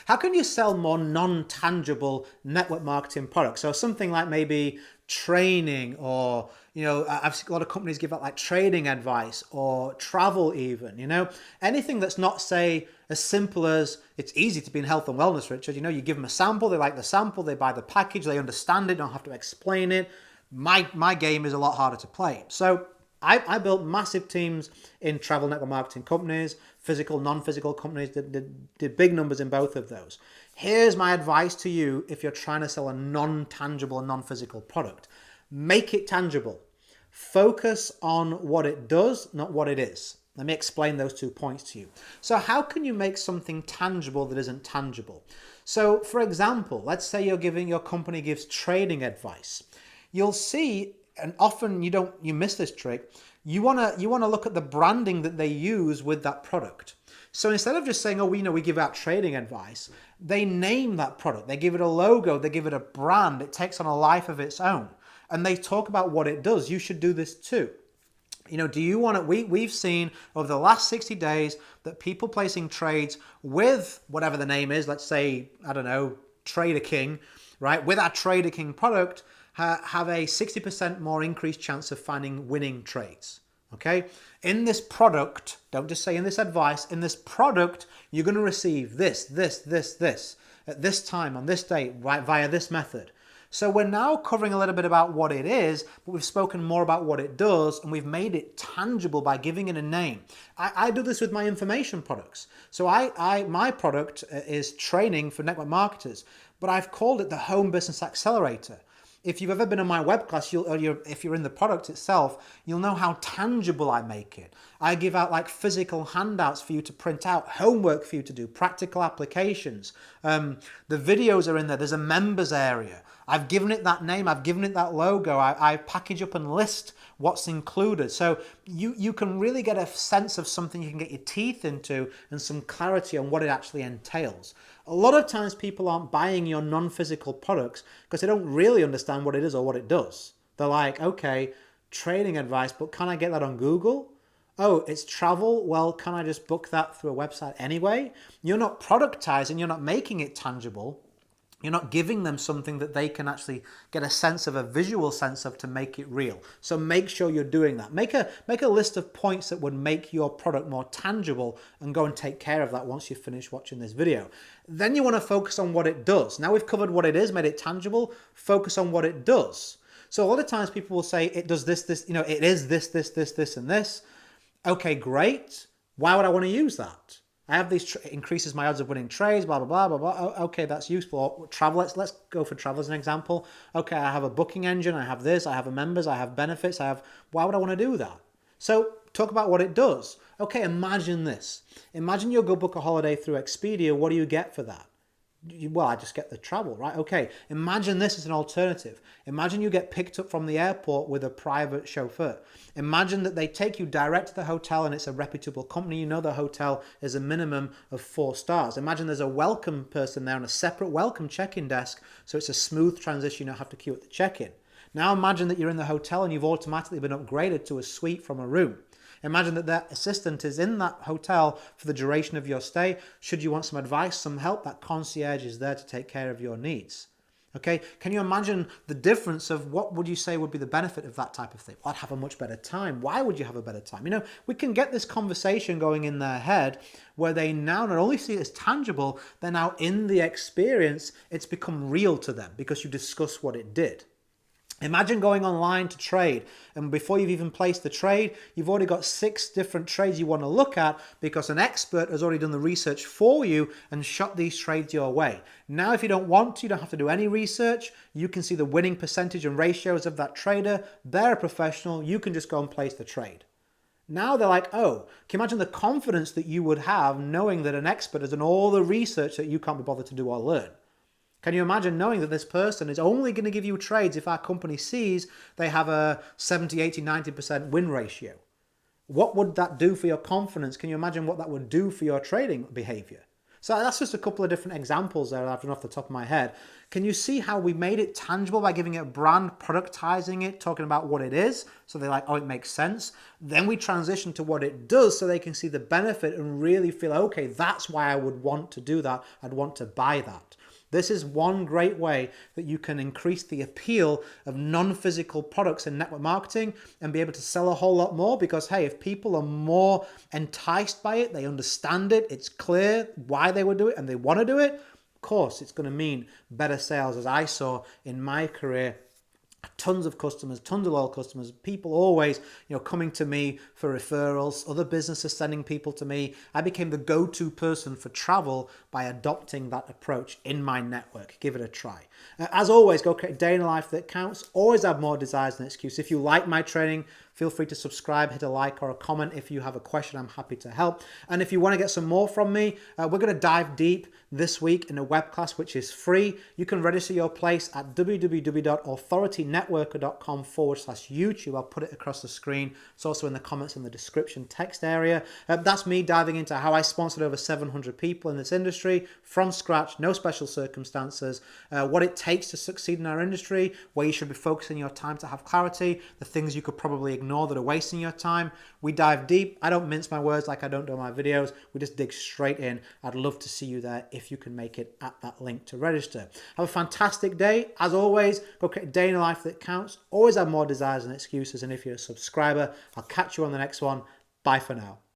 How can you sell more non-tangible network marketing products? So something like maybe training, or I've seen a lot of companies give out like trading advice or travel even, anything that's not, say, as simple as it's easy to be in health and wellness, Richard. You give them a sample, they like the sample, they buy the package, they understand it, don't have to explain it. My game is a lot harder to play. So I built massive teams in travel network marketing companies, physical, non-physical companies, did big numbers in both of those. Here's my advice to you if you're trying to sell a non-tangible and non-physical product. Make it tangible. Focus on what it does, not what it is. Let me explain those 2 points to you. So how can you make something tangible that isn't tangible? So for example, let's say your company gives trading advice. You'll see, and often you miss this trick, you want to look at the branding that they use with that product. So instead of just saying, oh, we give out trading advice, they name that product. They give it a logo, they give it a brand. It takes on a life of its own. And they talk about what it does. You should do this too. Do you want to, we've seen over the last 60 days that people placing trades with whatever the name is, let's say, I don't know, Trader King, right? With our Trader King product, have a 60% more increased chance of finding winning trades. Okay? In this product, don't just say in this advice, in this product, you're going to receive this, at this time, on this date, via this method. So we're now covering a little bit about what it is, but we've spoken more about what it does, and we've made it tangible by giving it a name. I do this with my information products. So my product is training for network marketers, but I've called it the Home Business Accelerator. If you've ever been on my web class, if you're in the product itself, you'll know how tangible I make it. I give out like physical handouts for you to print out, homework for you to do, practical applications. The videos are in there. There's a members area. I've given it that name. I've given it that logo. I package up and list what's included. So you can really get a sense of something you can get your teeth into and some clarity on what it actually entails. A lot of times people aren't buying your non-physical products because they don't really understand what it is or what it does. They're like, okay, trading advice, but can I get that on Google? Oh, it's travel. Well, can I just book that through a website anyway? You're not productizing, you're not making it tangible. You're not giving them something that they can actually get a visual sense of to make it real. So make sure you're doing that. Make a list of points that would make your product more tangible and go and take care of that once you've finished watching this video. Then you want to focus on what it does. Now we've covered what it is, made it tangible, focus on what it does. So a lot of times people will say it does this, it is this, and this. Okay, great. Why would I want to use that? I have these, increases my odds of winning trades, blah, blah, blah, blah, blah. Oh, okay, that's useful. Travel, let's go for travel as an example. Okay, I have a booking engine, I have this, I have a members, I have benefits, why would I want to do that? So talk about what it does. Okay, imagine this. Imagine you go book a holiday through Expedia. What do you get for that? Well, I just get the travel, right? Okay, imagine this as an alternative. Imagine you get picked up from the airport with a private chauffeur. Imagine that they take you direct to the hotel and it's a reputable company. You know the hotel is a minimum of 4 stars. Imagine there's a welcome person there on a separate welcome check-in desk, so it's a smooth transition. You don't have to queue at the check-in. Now imagine that you're in the hotel and you've automatically been upgraded to a suite from a room. Imagine that that assistant is in that hotel for the duration of your stay. Should you want some advice, some help, that concierge is there to take care of your needs. Okay, can you imagine the difference of what would you say would be the benefit of that type of thing? Well, I'd have a much better time. Why would you have a better time? We can get this conversation going in their head where they now not only see it as tangible, they're now in the experience, it's become real to them because you discuss what it did. Imagine going online to trade, and before you've even placed the trade, you've already got 6 different trades you want to look at because an expert has already done the research for you and shot these trades your way. Now, if you don't want to, you don't have to do any research. You can see the winning percentage and ratios of that trader. They're a professional. You can just go and place the trade. Now they're like, oh, can you imagine the confidence that you would have knowing that an expert has done all the research that you can't be bothered to do or learn? Can you imagine knowing that this person is only going to give you trades if our company sees they have a 70, 80, 90% win ratio? What would that do for your confidence? Can you imagine what that would do for your trading behavior? So that's just a couple of different examples there I've done off the top of my head. Can you see how we made it tangible by giving it a brand, productizing it, talking about what it is? So they're like, oh, it makes sense. Then we transition to what it does so they can see the benefit and really feel, okay, that's why I would want to do that. I'd want to buy that. This is one great way that you can increase the appeal of non-physical products in network marketing and be able to sell a whole lot more because, hey, if people are more enticed by it, they understand it, it's clear why they would do it and they want to do it, of course, it's going to mean better sales, as I saw in my career. Tons of customers, tons of loyal customers, people always, coming to me for referrals, other businesses sending people to me. I became the go-to person for travel by adopting that approach in my network. Give it a try. As always, go create a day in a life that counts. Always have more desires than excuses. If you like my training, feel free to subscribe, hit a like or a comment. If you have a question, I'm happy to help. And if you want to get some more from me, we're going to dive deep this week in a web class, which is free. You can register your place at www.authoritynetworker.com/YouTube. I'll put it across the screen. It's also in the comments in the description text area. That's me diving into how I sponsored over 700 people in this industry from scratch, no special circumstances, what it takes to succeed in our industry, where you should be focusing your time to have clarity, the things you could probably ignore that are wasting your time. We dive deep. I don't mince my words like I don't do in my videos. We just dig straight in. I'd love to see you there if you can make it at that link to register. Have a fantastic day. As always, go create a day in a life that counts. Always have more desires than excuses. And if you're a subscriber, I'll catch you on the next one. Bye for now.